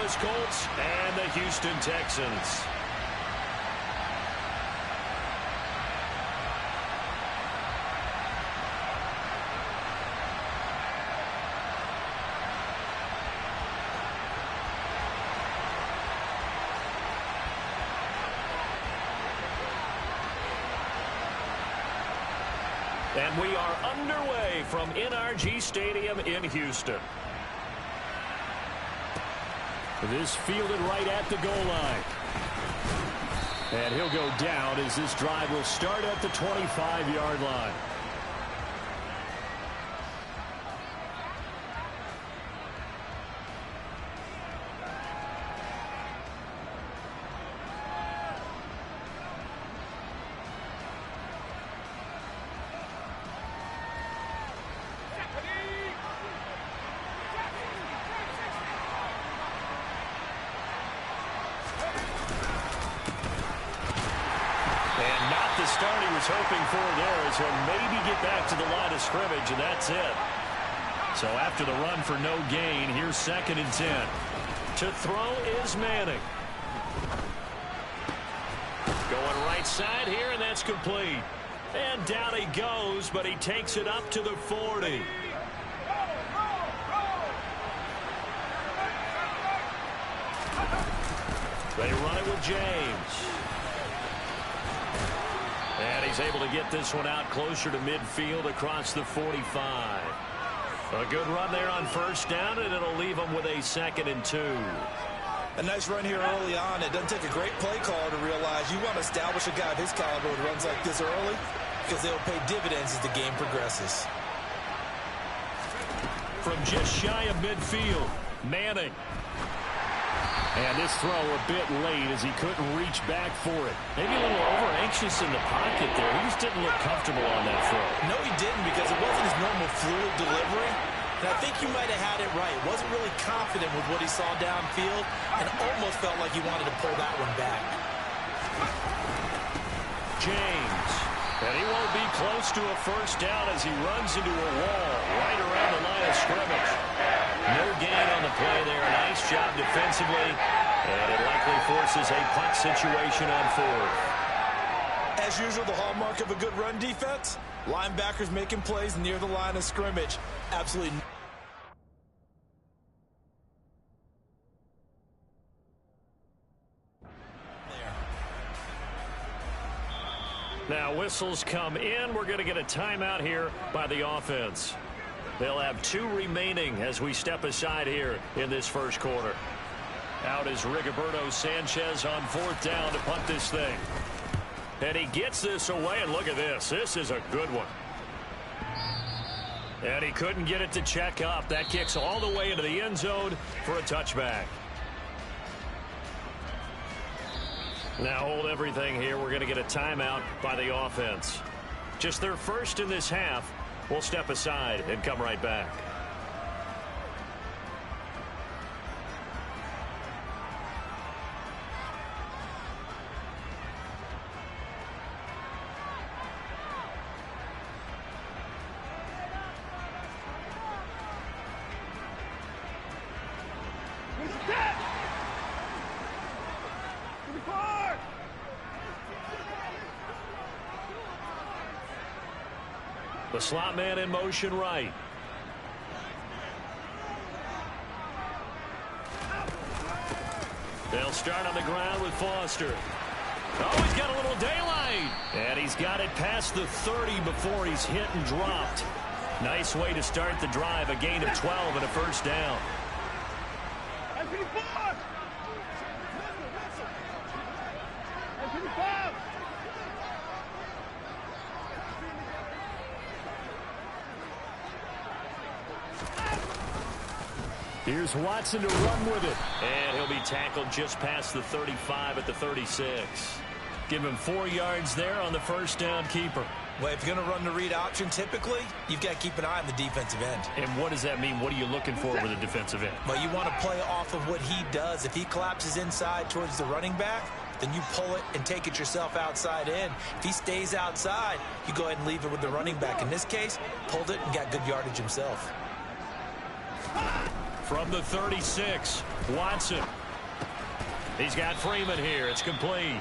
Indianapolis Colts and the Houston Texans. And we are underway from NRG Stadium in Houston. This fielded right at the goal line. And he'll go down as this drive will start at the 25-yard line. Start he was hoping for there as he'll maybe get back to the line of scrimmage, and that's it. So after the run for no gain, here's 2nd and 10. To throw is Manning. Going right side here, and that's complete. And down he goes, but he takes it up to the 40. They run it with James. And he's able to get this one out closer to midfield across the 45. A good run there on 1st down, and it'll leave him with a 2nd and 2. A nice run here early on. It doesn't take a great play caller to realize you want to establish a guy of his caliber with runs like this early because they'll pay dividends as the game progresses. From just shy of midfield, Manning. And this throw a bit late as he couldn't reach back for it. Maybe a little over-anxious in the pocket there. He just didn't look comfortable on that throw. No, he didn't, because it wasn't his normal fluid delivery. And I think you might have had it right. Wasn't really confident with what he saw downfield and almost felt like he wanted to pull that one back. James. And he won't be close to a 1st down as he runs into a wall right around the line of scrimmage. No gain on the play there. Nice job defensively. And it likely forces a punt situation on 4th. As usual, the hallmark of a good run defense, linebackers making plays near the line of scrimmage. Absolutely. Now whistles come in. We're going to get a timeout here by the offense. They'll have 2 remaining as we step aside here in this 1st quarter. Out is Rigoberto Sanchez on 4th down to punt this thing. And he gets this away, and look at this. This is a good one. And he couldn't get it to check up. That kicks all the way into the end zone for a touchback. Now hold everything here. We're going to get a timeout by the offense. Just their 1st in this half. We'll step aside and come right back. The slot man in motion right. They'll start on the ground with Foster. Oh, he's got a little daylight. And he's got it past the 30 before he's hit and dropped. Nice way to start the drive. A gain of 12 and a 1st down. Here's Watson to run with it. And he'll be tackled just past the 35 at the 36. Give him 4 yards there on the 1st down keeper. Well, if you're going to run the read option, typically, you've got to keep an eye on the defensive end. And what does that mean? What are you looking for with a defensive end? Well, you want to play off of what he does. If he collapses inside towards the running back, then you pull it and take it yourself outside in. If he stays outside, you go ahead and leave it with the running back. In this case, pulled it and got good yardage himself. From the 36, Watson. He's got Freeman here. It's complete.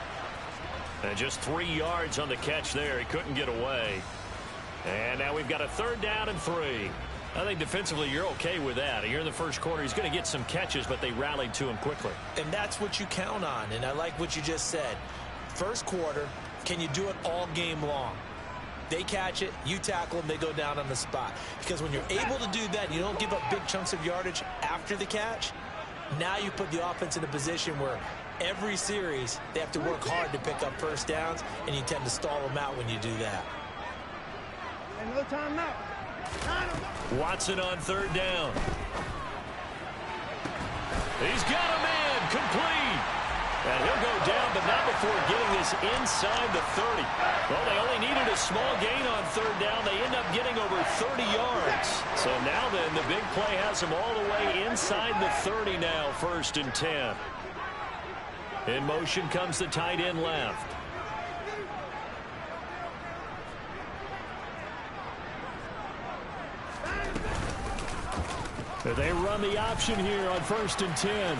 And just 3 yards on the catch there. He couldn't get away. And now we've got a 3rd down and 3. I think defensively you're okay with that. You're in the first quarter. He's going to get some catches, but they rallied to him quickly. And that's what you count on. And I like what you just said. First quarter, can you do it all game long? They catch it, you tackle them, they go down on the spot. Because when you're able to do that, you don't give up big chunks of yardage after the catch. Now you put the offense in a position where every series they have to work hard to pick up first downs, and you tend to stall them out when you do that. No time now. Watson on 3rd down. He's got a man complete. And he'll go down, but not before getting this inside the 30. Well, they only needed a small gain on 3rd down. They end up getting over 30 yards. So now then, the big play has them all the way inside the 30 now, 1st and 10. In motion comes the tight end left. They run the option here on 1st and 10.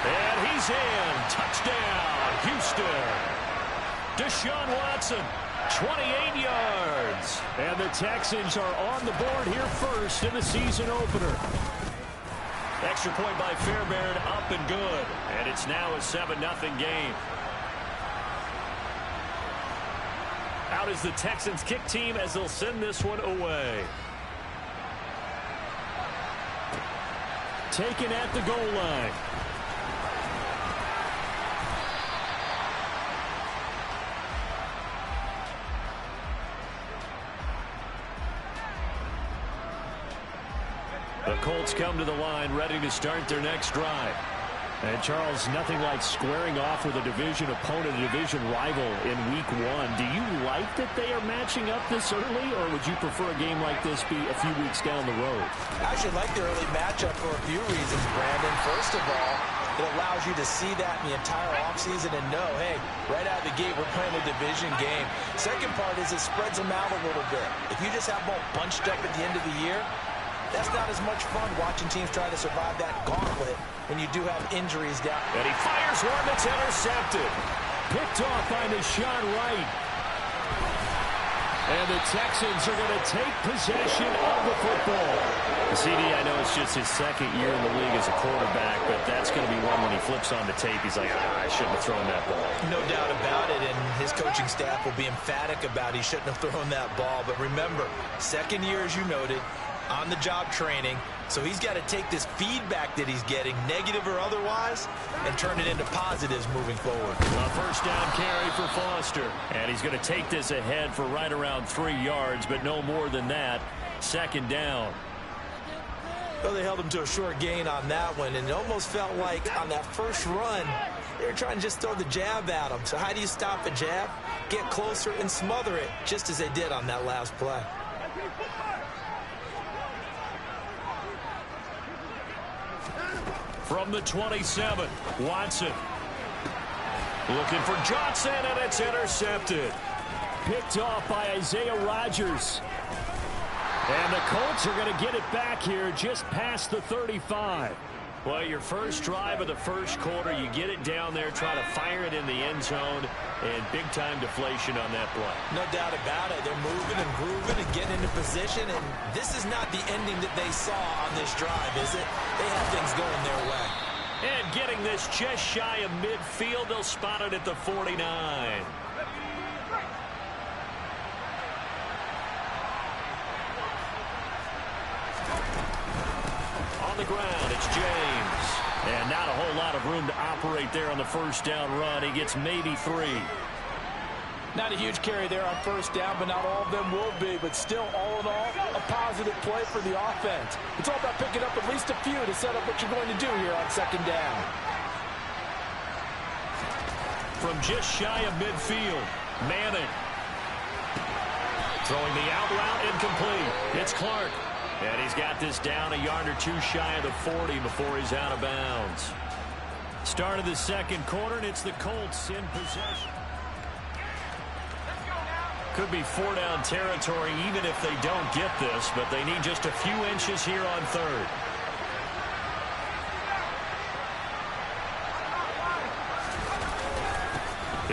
And he's in. Touchdown, Houston. Deshaun Watson, 28 yards. And the Texans are on the board here first in the season opener. Extra point by Fairbairn, up and good. And it's now a 7-0 game. Out is the Texans kick team as they'll send this one away. Taken at the goal line. The Colts come to the line ready to start their next drive. And Charles, nothing like squaring off with a division opponent, a division rival in week 1. Do you like that they are matching up this early, or would you prefer a game like this be a few weeks down the road? I actually like the early matchup for a few reasons, Brandon. First of all, it allows you to see that in the entire offseason and know, hey, right out of the gate, we're playing a division game. Second part is it spreads them out a little bit. If you just have them all bunched up at the end of the year, that's not as much fun watching teams try to survive that gauntlet when you do have injuries down. And he fires one that's intercepted. Picked off by Deshaun Wright. And the Texans are going to take possession of the football. CD, I know it's just his 2nd year in the league as a quarterback, but that's going to be one when he flips on the tape. He's like, I shouldn't have thrown that ball. No doubt about it, and his coaching staff will be emphatic about he shouldn't have thrown that ball. But remember, 2nd year, as you noted, on-the-job training, so he's got to take this feedback that he's getting, negative or otherwise, and turn it into positives moving forward. A 1st down carry for Foster, and he's going to take this ahead for right around 3 yards, but no more than that. 2nd down. Well, they held him to a short gain on that one, and it almost felt like on that first run, they were trying to just throw the jab at him. So how do you stop a jab? Get closer and smother it, just as they did on that last play. From the 27, Watson. Looking for Johnson, and it's intercepted. Picked off by Isaiah Rodgers. And the Colts are going to get it back here just past the 35. Well, your first drive of the first quarter, you get it down there, try to fire it in the end zone, and big-time deflation on that play. No doubt about it. They're moving and grooving and getting into position, and this is not the ending that they saw on this drive, is it? They have things going their way. And getting this just shy of midfield, they'll spot it at the 49. On the ground, it's James. And not a whole lot of room to operate there on the 1st down run. He gets maybe 3. Not a huge carry there on 1st down, but not all of them will be. But still, all in all, a positive play for the offense. It's all about picking up at least a few to set up what you're going to do here on 2nd down. From just shy of midfield, Manning. Throwing the out route, incomplete. It's Clark. And he's got this down a yard or 2 shy of the 40 before he's out of bounds. Start of the 2nd quarter, and it's the Colts in possession. Could be 4-down territory even if they don't get this, but they need just a few inches here on 3rd.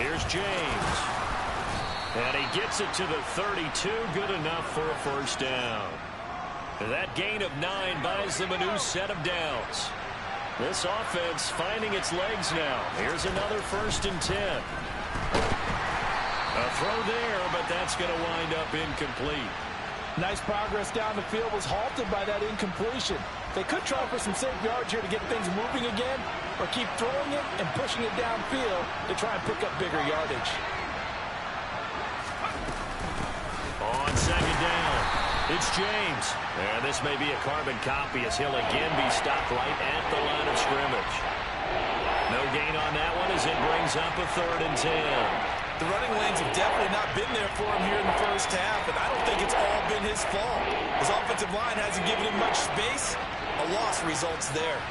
Here's James. And he gets it to the 32. Good enough for a first down. That gain of 9 buys them a new set of downs. This offense finding its legs now. Here's another 1st and 10. A throw there, but that's going to wind up incomplete. Nice progress down the field was halted by that incompletion. They could try for some safe yards here to get things moving again, or keep throwing it and pushing it downfield to try and pick up bigger yardage. On 2nd down, it's James. And this may be a carbon copy as he'll again be stopped right at the line of scrimmage. No gain on that one as it brings up a 3rd and 10. The running lanes have definitely not been there for him here in the first half, and I don't think it's all been his fault. His offensive line hasn't given him much space. A loss results there.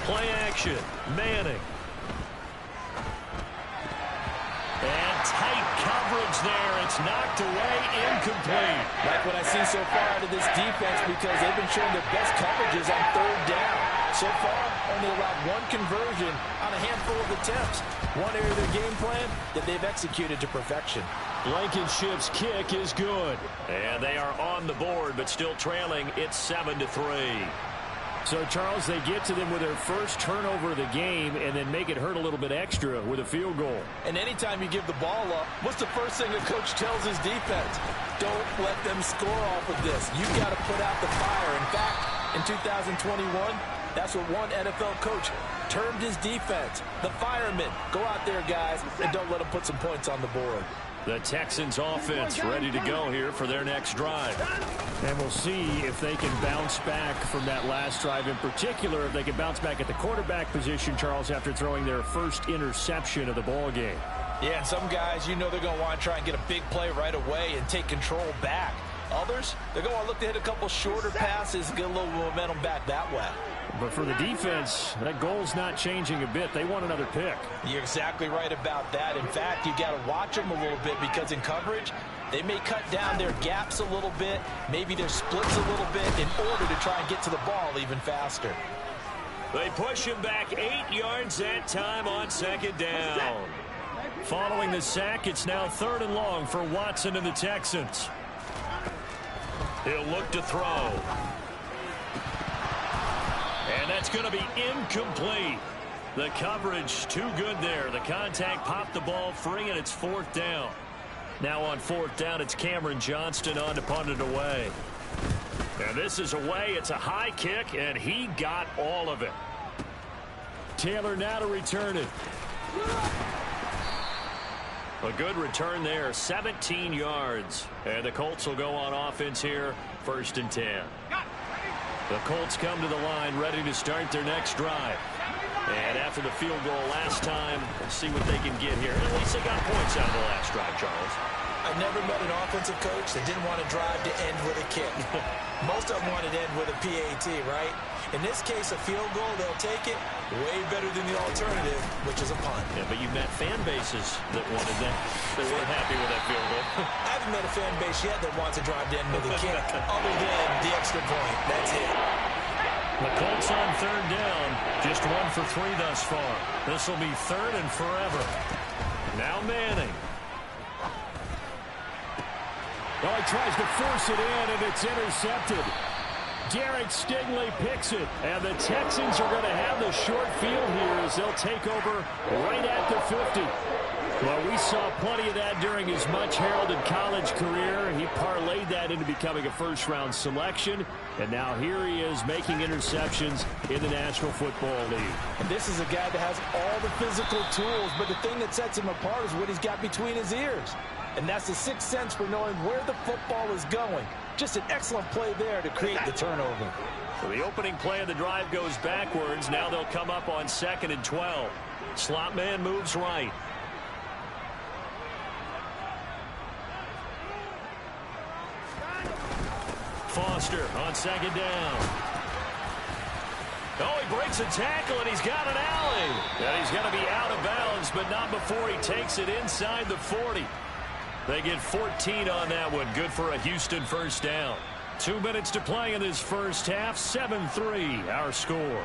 Play action. Manning. And tight coverage there. It's knocked away, incomplete. Like what I see so far out of this defense, because they've been showing their best coverages on 3rd down. So far, only allowed 1 conversion on a handful of attempts. One area of their game plan that they've executed to perfection. Blankenship's kick is good. And they are on the board, but still trailing. It's 7-3. So, Charles, they get to them with their first turnover of the game and then make it hurt a little bit extra with a field goal. And anytime you give the ball up, what's the first thing a coach tells his defense? Don't let them score off of this. You've got to put out the fire. In fact, in 2021, that's what one NFL coach termed his defense. The firemen. Go out there, guys, and don't let them put some points on the board. The Texans offense ready to go here for their next drive. And we'll see if they can bounce back from that last drive. In particular, if they can bounce back at the quarterback position, Charles, after throwing their first interception of the ball game. Yeah, and some guys, you know they're going to want to try and get a big play right away and take control back. Others, they're going to want to look to hit a couple shorter passes, get a little momentum back that way. But for the defense, that goal's not changing a bit. They want another pick. You're exactly right about that. In fact, you got to watch them a little bit because in coverage, they may cut down their gaps a little bit, maybe their splits a little bit in order to try and get to the ball even faster. They push him back 8 yards that time on 2nd down. Following the sack, it's now 3rd and long for Watson and the Texans. He'll look to throw. And that's going to be incomplete. The coverage too good there. The contact popped the ball free, and it's 4th down. Now on 4th down, it's Cameron Johnston on to punt it away. And this is away. It's a high kick, and he got all of it. Taylor now to return it. A good return there, 17 yards. And the Colts will go on offense here, 1st and 10. The Colts come to the line, ready to start their next drive. And after the field goal last time, we'll see what they can get here. At least they got points out of the last drive, Charles. I've never met an offensive coach that didn't want to drive to end with a kick. Most of them wanted to end with a PAT, right? In this case, a field goal, they'll take it. Way better than the alternative, which is a punt. Yeah, but you've met fan bases that wanted that. They weren't happy with that field goal. I haven't met a fan base yet that wants to drive to end with a kick, other than the extra point. That's it. The Colts on 3rd down, just 1 for 3 thus far. This will be 3rd and forever. Now Manning. Oh, he tries to force it in, and it's intercepted. Derek Stingley picks it, and the Texans are going to have the short field here as they'll take over right at the 50. Well, we saw plenty of that during his much-heralded college career. He parlayed that into becoming a first-round selection, and now here he is making interceptions in the National Football League. And this is a guy that has all the physical tools, but the thing that sets him apart is what he's got between his ears. And that's the sixth sense for knowing where the football is going. Just an excellent play there to create the turnover. So the opening play of the drive goes backwards. Now they'll come up on 2nd and 12. Slot man moves right. Foster on 2nd down. Oh, he breaks a tackle, and he's got an alley. And he's going to be out of bounds, but not before he takes it inside the 40. They get 14 on that one. Good for a Houston first down. 2 minutes to play in this first half. 7-3 our score.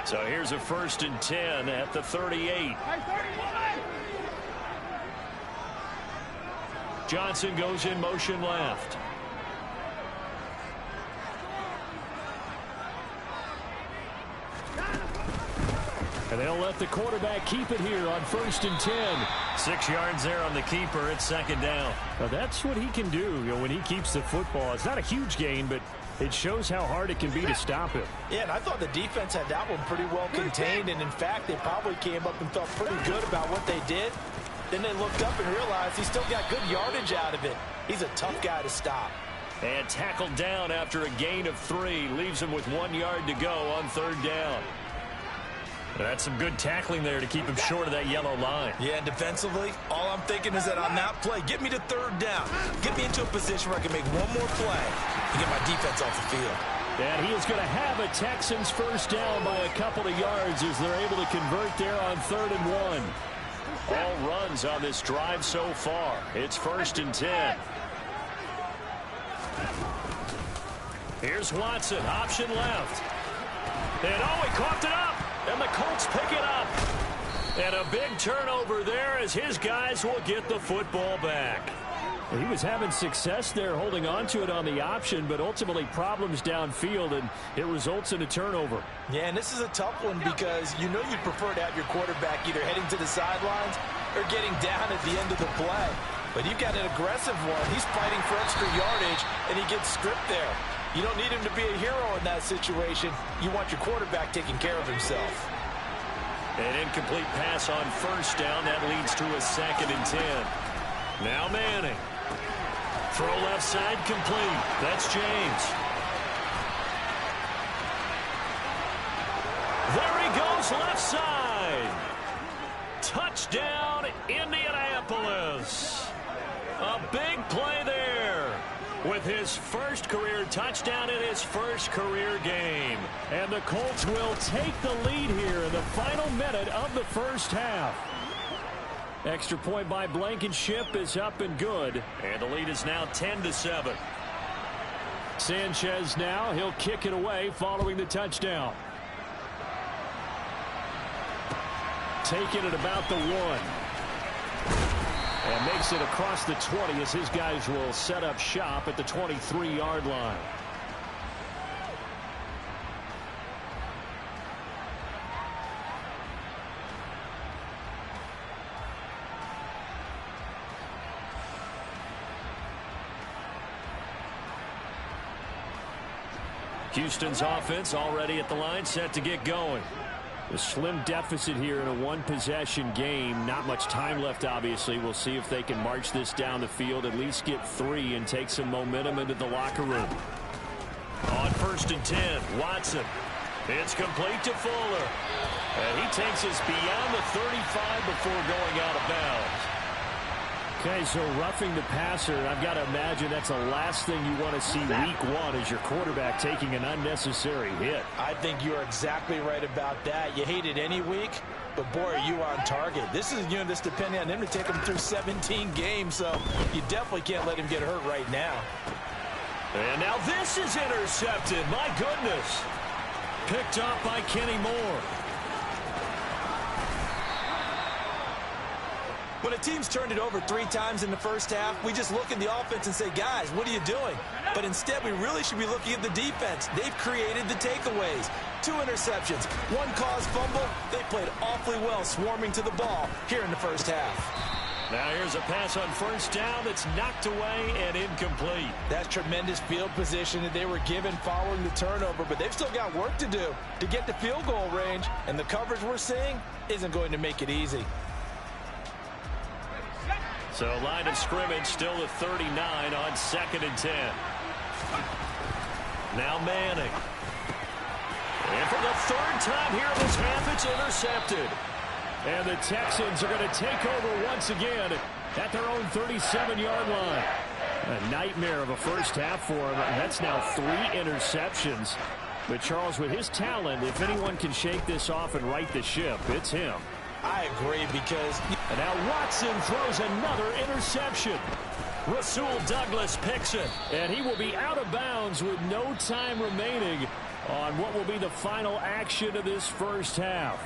So here's a 1st and 10 at the 38. Johnson goes in motion left. And they'll let the quarterback keep it here on 1st and 10. 6 yards there on the keeper. It's 2nd down. Now that's what he can do, when he keeps the football. It's not a huge gain, but it shows how hard it can be to stop him. Yeah, and I thought the defense had that one pretty well contained. And, in fact, they probably came up and felt pretty good about what they did. Then they looked up and realized he still got good yardage out of it. He's a tough guy to stop. And tackled down after a gain of 3. Leaves him with 1 yard to go on 3rd down. That's some good tackling there to keep him short of that yellow line. Yeah, and defensively, all I'm thinking is that on that play, get me to 3rd down. Get me into a position where I can make one more play and get my defense off the field. And he is going to have a Texans first down by a couple of yards as they're able to convert there on 3rd and 1. All runs on this drive so far. It's 1st and 10. Here's Watson, option left. And he coughed it up. And the Colts pick it up. And a big turnover there as his guys will get the football back. He was having success there holding on to it on the option, but ultimately problems downfield, and it results in a turnover. Yeah, and this is a tough one because you know you'd prefer to have your quarterback either heading to the sidelines or getting down at the end of the play. But you've got an aggressive one. He's fighting for extra yardage, and he gets stripped there. You don't need him to be a hero in that situation. You want your quarterback taking care of himself. An incomplete pass on 1st down. That leads to a 2nd and 10. Now Manning. Throw left side complete. That's James. There he goes left side. Touchdown Indianapolis. A big play there with his first career touchdown in his first career game. And the Colts will take the lead here in the final minute of the first half. Extra point by Blankenship is up and good. And the lead is now 10-7. Sanchez now, he'll kick it away following the touchdown. Taking it about the 1. And makes it across the 20 as his guys will set up shop at the 23-yard line. Houston's offense already at the line, set to get going. A slim deficit here in a one-possession game. Not much time left, obviously. We'll see if they can march this down the field, at least get 3, and take some momentum into the locker room. On 1st and 10, Watson. It's complete to Fuller. And he takes us beyond the 35 before going out of bounds. Okay, so roughing the passer, I've got to imagine that's the last thing you want to see week 1 as your quarterback taking an unnecessary hit. I think you're exactly right about that. You hate it any week, but boy, are you on target. This is, this depending on him to take him through 17 games, so you definitely can't let him get hurt right now. And now this is intercepted. My goodness. Picked up by Kenny Moore. When a team's turned it over 3 times in the first half, we just look at the offense and say, guys, what are you doing? But instead, we really should be looking at the defense. They've created the takeaways. 2 interceptions, 1 caused fumble. They played awfully well swarming to the ball here in the first half. Now here's a pass on 1st down that's knocked away and incomplete. That's tremendous field position that they were given following the turnover, but they've still got work to do to get to field goal range, and the coverage we're seeing isn't going to make it easy. So line of scrimmage still at 39 on 2nd and 10. Now Manning. And for the 3rd time here in this half, it's intercepted. And the Texans are going to take over once again at their own 37-yard line. A nightmare of a first half for him. That's now 3 interceptions. But Charles, with his talent, if anyone can shake this off and right the ship, it's him. I agree because... And now Watson throws another interception. Rasul Douglas picks it. And he will be out of bounds with no time remaining on what will be the final action of this first half.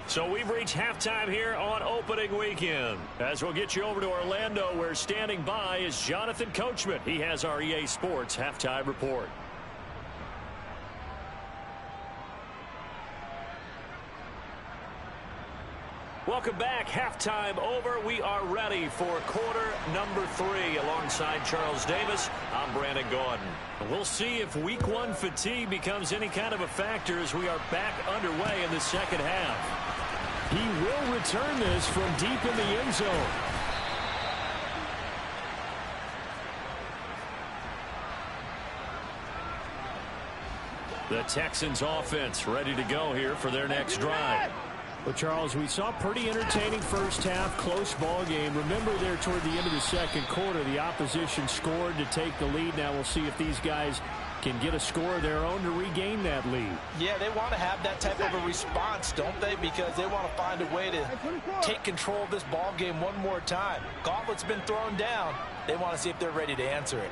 So we've reached halftime here on opening weekend. As we'll get you over to Orlando, where standing by is Jonathan Coachman. He has our EA Sports halftime report. Welcome back. Halftime over. We are ready for quarter number 3. Alongside Charles Davis, I'm Brandon Gaudin. We'll see if week 1 fatigue becomes any kind of a factor as we are back underway in the second half. He will return this from deep in the end zone. The Texans offense ready to go here for their next drive. Well, Charles, we saw pretty entertaining first half, close ball game. Remember there toward the end of the second quarter, the opposition scored to take the lead. Now we'll see if these guys can get a score of their own to regain that lead. Yeah, they want to have that type of a response, don't they? Because they want to find a way to take control of this ball game one more time. Gauntlet's been thrown down. They want to see if they're ready to answer it.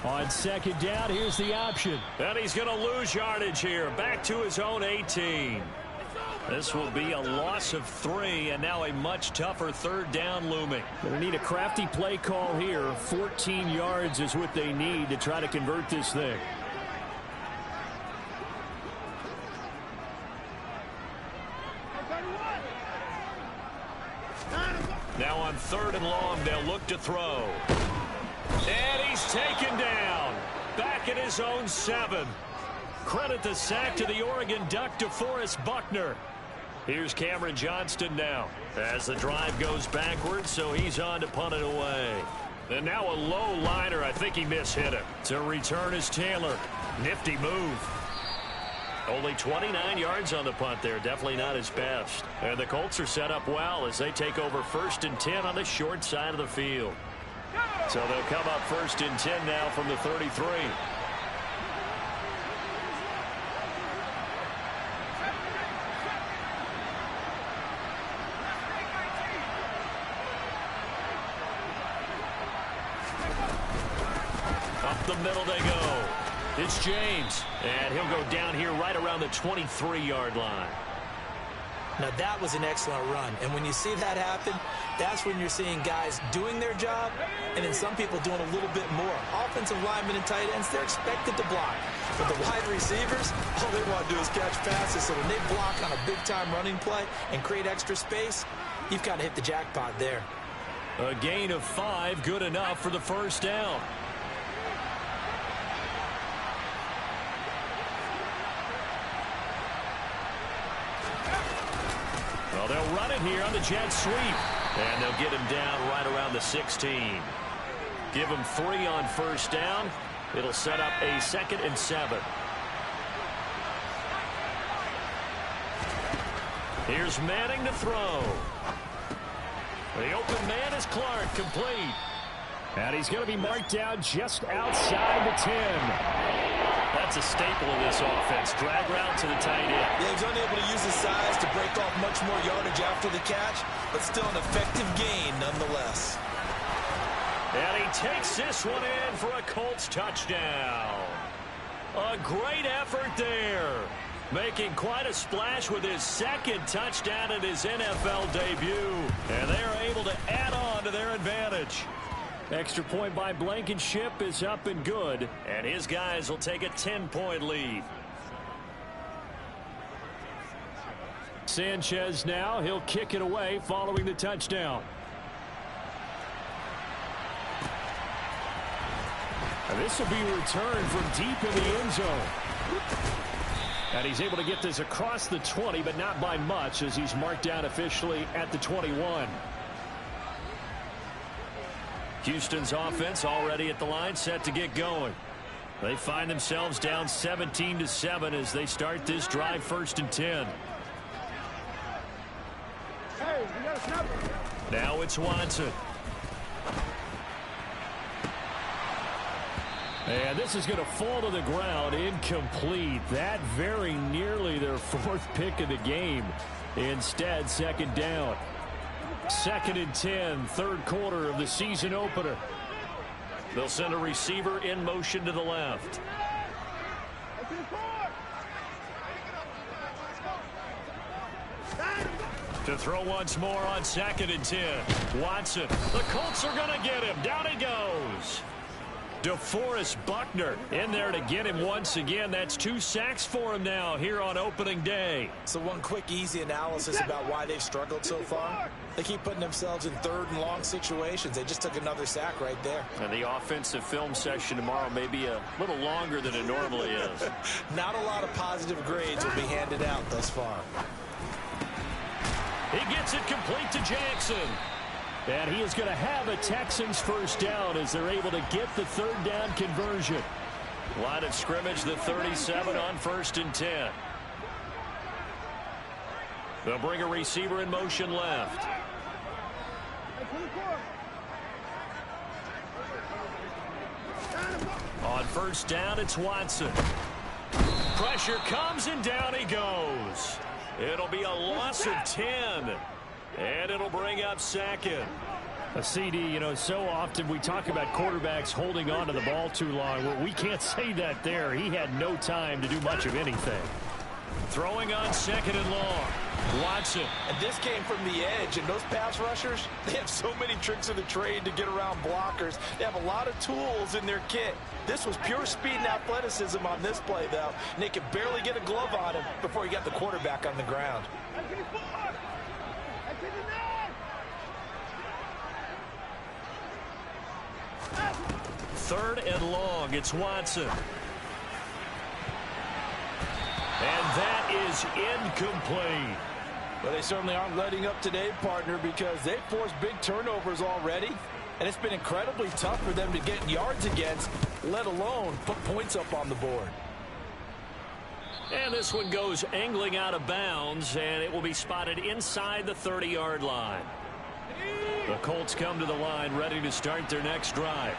On second down, here's the option. And he's going to lose yardage here. Back to his own 18. This will be a loss of 3, and now a much tougher third down looming. They need a crafty play call here. 14 yards is what they need to try to convert this thing. Now on 3rd and long, they'll look to throw. And he's taken down. Back at his own 7. Credit the sack to the Oregon Duck, DeForest Buckner. Here's Cameron Johnston now as the drive goes backwards, so he's on to punt it away. And now a low liner. I think he mishit it. To return is Taylor. Nifty move. Only 29 yards on the punt there. Definitely not his best. And the Colts are set up well as they take over 1st and 10 on the short side of the field. So they'll come up 1st and 10 now from the 33. Up the middle they go. It's James. And he'll go down here right around the 23-yard line. Now, that was an excellent run. And when you see that happen, that's when you're seeing guys doing their job and then some people doing a little bit more. Offensive linemen and tight ends, they're expected to block. But the wide receivers, all they want to do is catch passes. So when they block on a big-time running play and create extra space, you've got to hit the jackpot there. A gain of 5, good enough for the first down. Well, they'll run it here on the jet sweep. And they'll get him down right around the 16. Give him 3 on first down. It'll set up a 2nd and 7. Here's Manning to throw. The open man is Clark, complete. And he's going to be marked down just outside the 10. That's a staple of this offense. Drag route to the tight end. Yeah, he was unable to use his size to break off much more yardage after the catch, but still an effective gain nonetheless. And he takes this one in for a Colts touchdown. A great effort there. Making quite a splash with his 2nd touchdown at his NFL debut. And they are able to add on to their advantage. Extra point by Blankenship is up and good. And his guys will take a 10-point lead. Sanchez now. He'll kick it away following the touchdown. And this will be returned from deep in the end zone. And he's able to get this across the 20, but not by much as he's marked down officially at the 21. Houston's offense already at the line, set to get going. They find themselves down 17-7 as they start this drive 1st and 10. Hey, you got a snapper. Now it's Watson. And this is going to fall to the ground, incomplete. That very nearly their fourth pick of the game. Instead, second down. 2nd and 10, third quarter of the season opener. They'll send a receiver in motion to the left. To throw once more on 2nd and 10. Watson. The Colts are going to get him. Down he goes. DeForest Buckner in there to get him once again. That's 2 sacks for him now here on opening day. So one quick, easy analysis about why they've struggled so far. They keep putting themselves in 3rd and long situations. They just took another sack right there. And the offensive film session tomorrow may be a little longer than it normally is. Not a lot of positive grades will be handed out thus far. He gets it complete to Jackson. And he is going to have a Texans first down as they're able to get the 3rd down conversion. Line of scrimmage, the 37 on 1st and 10. They'll bring a receiver in motion left. On 1st down, it's Watson. Pressure comes and down he goes. It'll be a loss of 10. And it'll bring up 2nd. A CD, you know, so often we talk about quarterbacks holding on to the ball too long. Well, we can't say that there. He had no time to do much of anything. Throwing on 2nd and long. Watson. And this came from the edge, and those pass rushers, they have so many tricks of the trade to get around blockers. They have a lot of tools in their kit. This was pure speed and athleticism on this play, though, and they could barely get a glove on him before he got the quarterback on the ground. 3rd and long. It's Watson. And that is incomplete. Well, they certainly aren't letting up today, partner, because they've forced big turnovers already. And it's been incredibly tough for them to get yards against, let alone put points up on the board. And this one goes angling out of bounds, and it will be spotted inside the 30-yard line. The Colts come to the line, ready to start their next drive.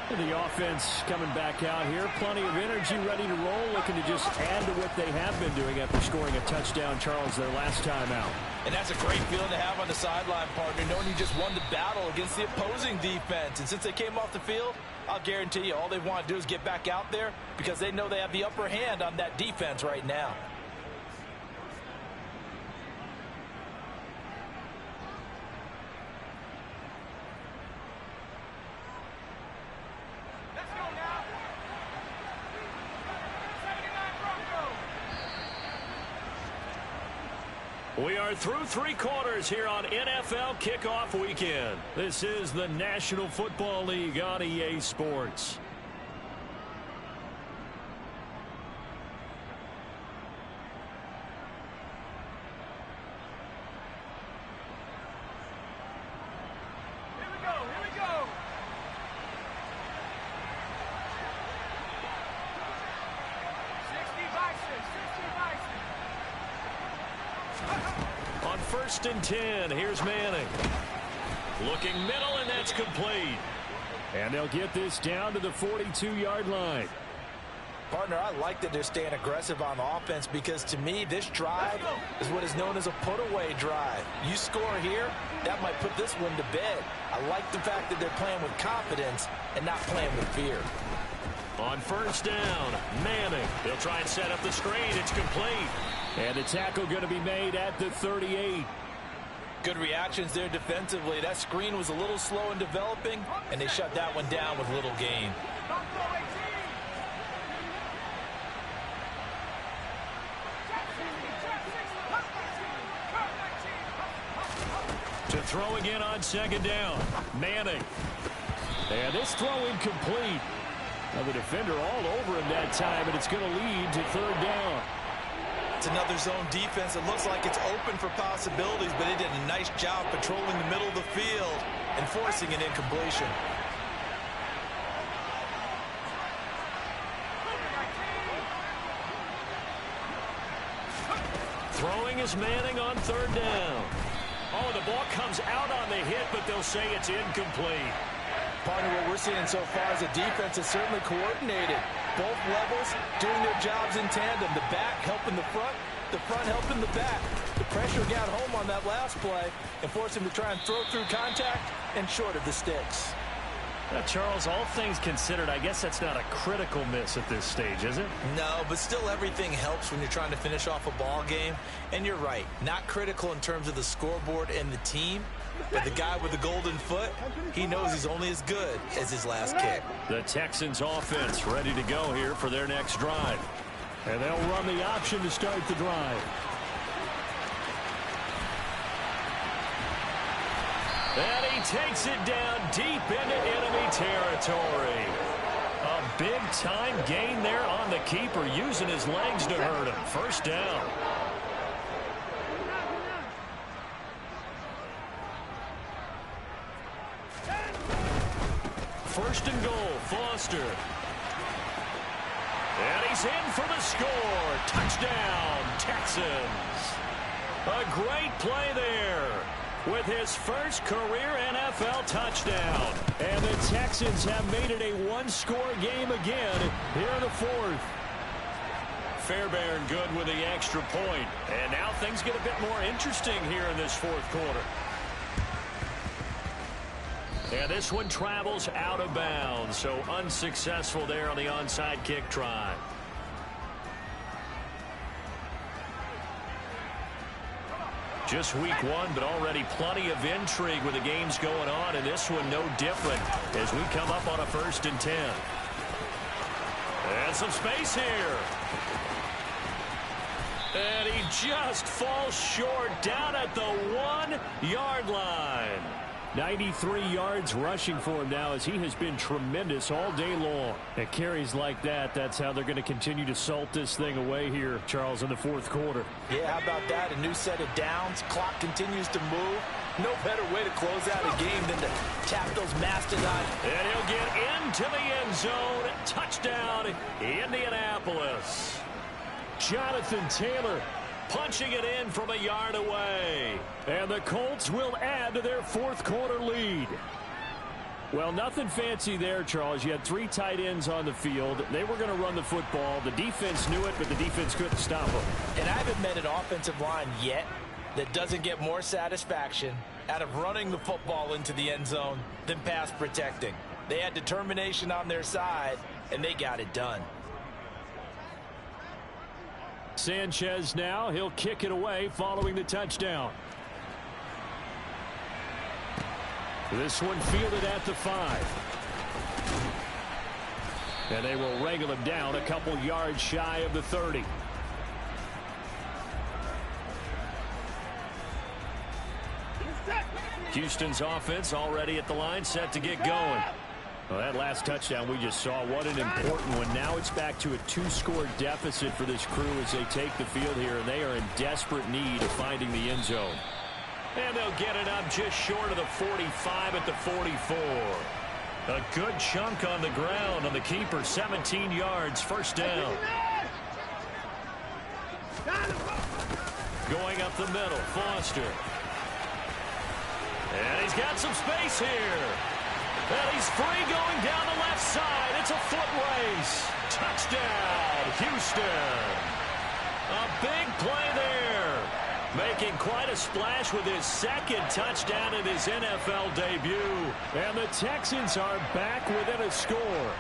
The offense coming back out here. Plenty of energy, ready to roll, looking to just add to what they have been doing after scoring a touchdown, Charles, their last time out. And that's a great feeling to have on the sideline, partner, knowing you just won the battle against the opposing defense. And since they came off the field, I'll guarantee you all they want to do is get back out there because they know they have the upper hand on that defense right now. We are through 3 quarters here on NFL Kickoff Weekend. This is the National Football League on EA Sports. On 1st and 10, here's Manning. Looking middle, and that's complete. And they'll get this down to the 42-yard line. Partner, I like that they're staying aggressive on offense because, to me, this drive is what is known as a put-away drive. You score here, that might put this one to bed. I like the fact that they're playing with confidence and not playing with fear. On 1st down, Manning. He'll try and set up the screen. It's complete. And the tackle going to be made at the 38. Good reactions there defensively. That screen was a little slow in developing, and they shut that one down with little gain. To throw again on 2nd down, Manning. And this throw incomplete. Now the defender all over him that time, and it's going to lead to 3rd down. It's another zone defense. It looks like it's open for possibilities, but they did a nice job patrolling the middle of the field and forcing an incompletion. Throwing is Manning on 3rd down. Oh, the ball comes out on the hit, but they'll say it's incomplete. Partner, what we're seeing so far is the defense is certainly coordinated. Both levels doing their jobs in tandem. The back helping the front helping the back. The pressure got home on that last play and forced him to try and throw through contact and short of the sticks. Charles, all things considered, I guess that's not a critical miss at this stage, is it? No, but still everything helps when you're trying to finish off a ball game. And you're right, not critical in terms of the scoreboard and the team, but the guy with the golden foot, he knows he's only as good as his last kick. The Texans offense ready to go here for their next drive. And they'll run the option to start the drive. And he takes it down deep into enemy territory. A big-time gain there on the keeper, using his legs to hurt him. First down. First and goal, Foster. And he's in for the score. Touchdown, Texans. A great play there with his first career NFL touchdown. And the Texans have made it a one-score game again here in the fourth. Fairbairn good with the extra point. And now things get a bit more interesting here in this fourth quarter. And this one travels out of bounds, so unsuccessful there on the onside kick try. Just week one, but already plenty of intrigue with the games going on, and this one no different as we come up on a 1st and 10. And some space here. And he just falls short down at the 1-yard line. 93 yards rushing for him now as he has been tremendous all day long. At carries like that, that's how they're going to continue to salt this thing away here, Charles, in the fourth quarter. Yeah, how about that? A new set of downs. Clock continues to move. No better way to close out a game than to tap those mastodons. And he'll get into the end zone. Touchdown, Indianapolis. Jonathan Taylor punching it in from a yard away. And the Colts will add to their fourth quarter lead. Well, nothing fancy there, Charles. You had 3 tight ends on the field. They were going to run the football. The defense knew it, but the defense couldn't stop them. And I haven't met an offensive line yet that doesn't get more satisfaction out of running the football into the end zone than pass protecting. They had determination on their side, and they got it done. Sanchez now, he'll kick it away following the touchdown. This one fielded at the 5. And they will wrangle him down a couple yards shy of the 30. Houston's offense already at the line, set to get going. Well, that last touchdown we just saw, what an important one. Now it's back to a 2-score deficit for this crew as they take the field here, and they are in desperate need of finding the end zone. And they'll get it up just short of the 45 at the 44. A good chunk on the ground on the keeper, 17 yards, first down. Going up the middle, Foster. And he's got some space here. And he's free going down the left side. It's a foot race. Touchdown, Houston. A big play there. Making quite a splash with his second touchdown in his NFL debut. And the Texans are back within a score.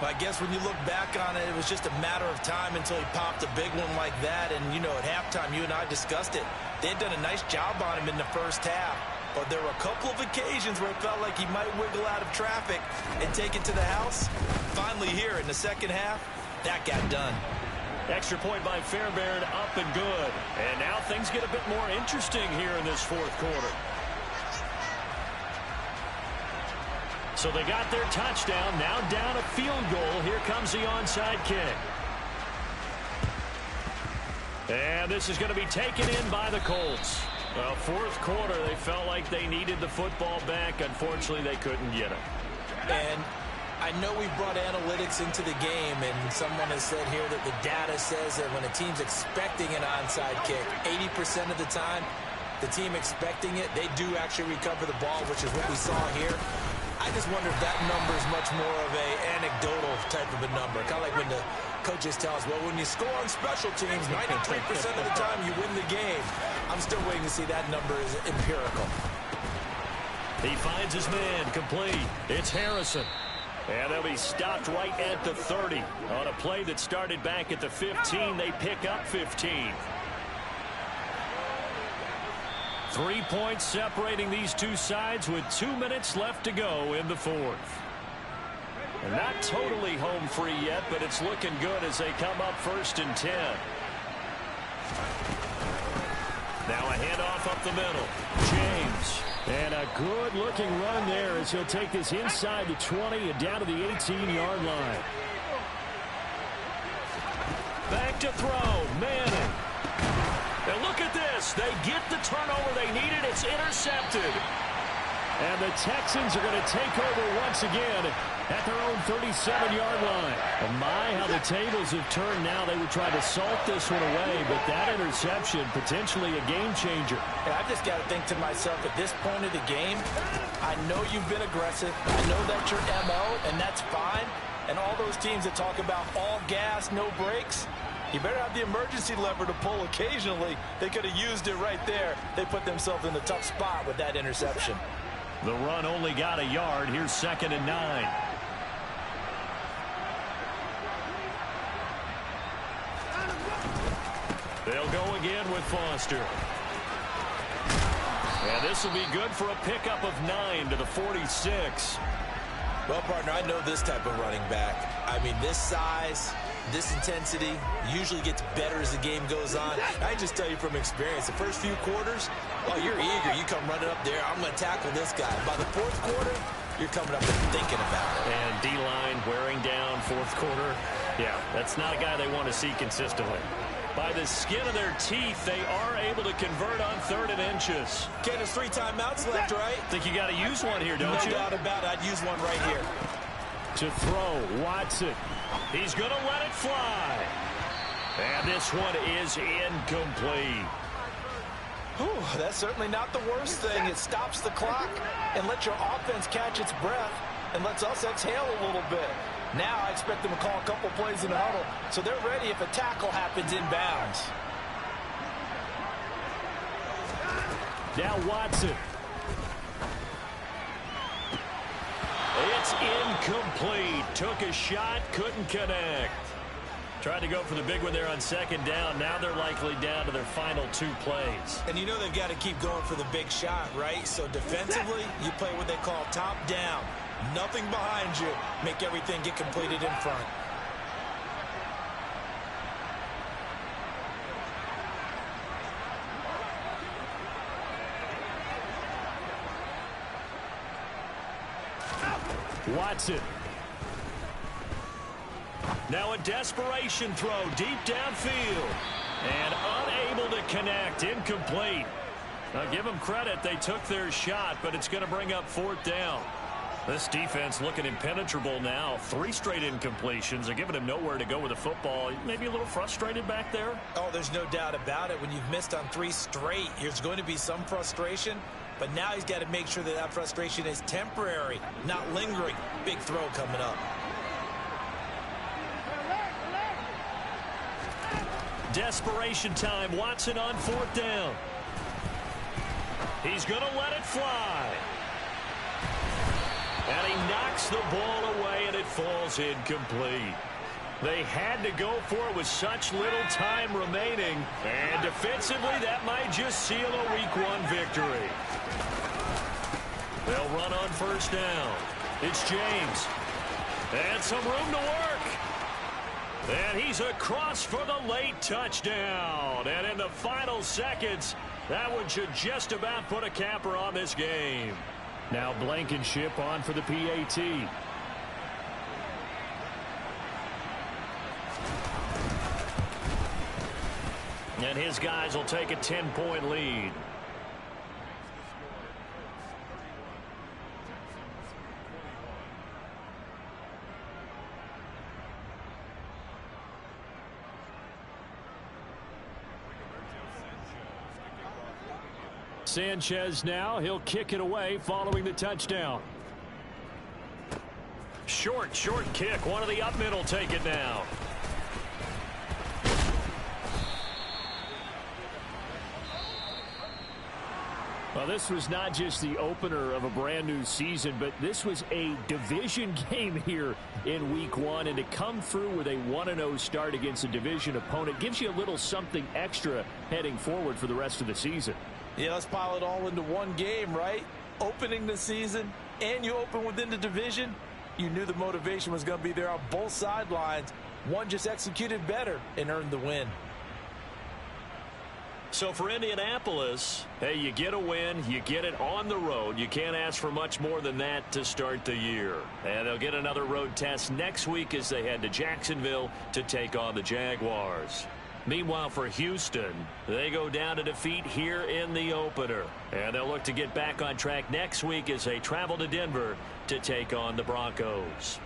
I guess when you look back on it, it was just a matter of time until he popped a big one like that. And, you know, at halftime, you and I discussed it. They had done a nice job on him in the first half. But there were a couple of occasions where it felt like he might wiggle out of traffic and take it to the house. Finally here in the second half, that got done. Extra point by Fairbairn, up and good. And now things get a bit more interesting here in this fourth quarter. So they got their touchdown, now down a field goal. Here comes the onside kick. And this is going to be taken in by the Colts. Well, fourth quarter, they felt like they needed the football back. Unfortunately, they couldn't get it. And I know we brought analytics into the game, and someone has said here that the data says that when a team's expecting an onside kick, 80% of the time, the team expecting it, they do actually recover the ball, which is what we saw here. I just wonder if that number is much more of a anecdotal type of a number. Kind of like when the coaches tell us, well, when you score on special teams, 93% of the time you win the game. I'm still waiting to see that number is empirical. He finds his man complete. It's Harrison. And they'll be stopped right at the 30. On a play that started back at the 15, they pick up 15. 3 points separating these two sides with 2 minutes left to go in the fourth. And not totally home free yet, but it's looking good as they come up 1st and 10. Now a handoff up the middle. James. And a good-looking run there as he'll take this inside the 20 and down to the 18-yard line. Back to throw. Manning. And look at this. They get the turnover they needed. It's intercepted. And the Texans are going to take over once again at their own 37-yard line. And my, how the tables have turned now. They were trying to salt this one away, but that interception, potentially a game changer. And I just got to think to myself, at this point of the game, I know you've been aggressive. I know that's your MO, and that's fine. And all those teams that talk about all gas, no brakes, you better have the emergency lever to pull occasionally. They could have used it right there. They put themselves in a tough spot with that interception. The run only got a yard. Here's 2nd and 9. They'll go again with Foster. And this will be good for a pickup of 9 to the 46. Well, partner, I know this type of running back. I mean, this size, this intensity usually gets better as the game goes on. I just tell you from experience, the first few quarters, oh, you're eager. You come running up there. I'm going to tackle this guy. By the 4th quarter, you're coming up and thinking about it. And D-line wearing down 4th quarter. Yeah, that's not a guy they want to see consistently. By the skin of their teeth, they are able to convert on 3rd and inches. Okay, there's 3 timeouts left, right? Think you got to use one here, don't you? No doubt about it. I'd use one right here. To throw, Watson. He's going to let it fly. And this one is incomplete. Whew, that's certainly not the worst thing. It stops the clock and lets your offense catch its breath and lets us exhale a little bit. Now I expect them to call a couple plays in the huddle, so they're ready if a tackle happens inbounds. Now Watson. It's incomplete. Took a shot, couldn't connect. Tried to go for the big one there on 2nd down. Now they're likely down to their final 2 plays. And you know they've got to keep going for the big shot, right? So defensively, you play what they call top down. Nothing behind you. Make everything get completed in front. Watson. Now a desperation throw deep downfield. And unable to connect. Incomplete. Now give them credit. They took their shot, but it's going to bring up 4th down. This defense looking impenetrable now. 3 straight incompletions. They're giving him nowhere to go with the football. Maybe a little frustrated back there. Oh, there's no doubt about it. When you've missed on 3 straight, there's going to be some frustration. But now he's got to make sure that that frustration is temporary, not lingering. Big throw coming up. Desperation time. Watson on 4th down. He's going to let it fly. And he knocks the ball away, and it falls incomplete. They had to go for it with such little time remaining. And defensively, that might just seal a Week 1 victory. They'll run on 1st down. It's James. And some room to work. And he's across for the late touchdown. And in the final seconds, that one should just about put a capper on this game. Now Blankenship on for the PAT. And his guys will take a 10-point lead. Sanchez now, he'll kick it away following the touchdown. short kick. One of the up men will take it now. Well, this was not just the opener of a brand new season, but this was a division game here in week 1. And to come through with a 1-0 start against a division opponent gives you a little something extra heading forward for the rest of the season. Yeah, let's pile it all into one game, right? Opening the season, and you open within the division. You knew the motivation was going to be there on both sidelines. One just executed better and earned the win. So for Indianapolis, hey, you get a win, you get it on the road. You can't ask for much more than that to start the year. And they'll get another road test next week as they head to Jacksonville to take on the Jaguars. Meanwhile, for Houston, they go down to defeat here in the opener. And they'll look to get back on track next week as they travel to Denver to take on the Broncos.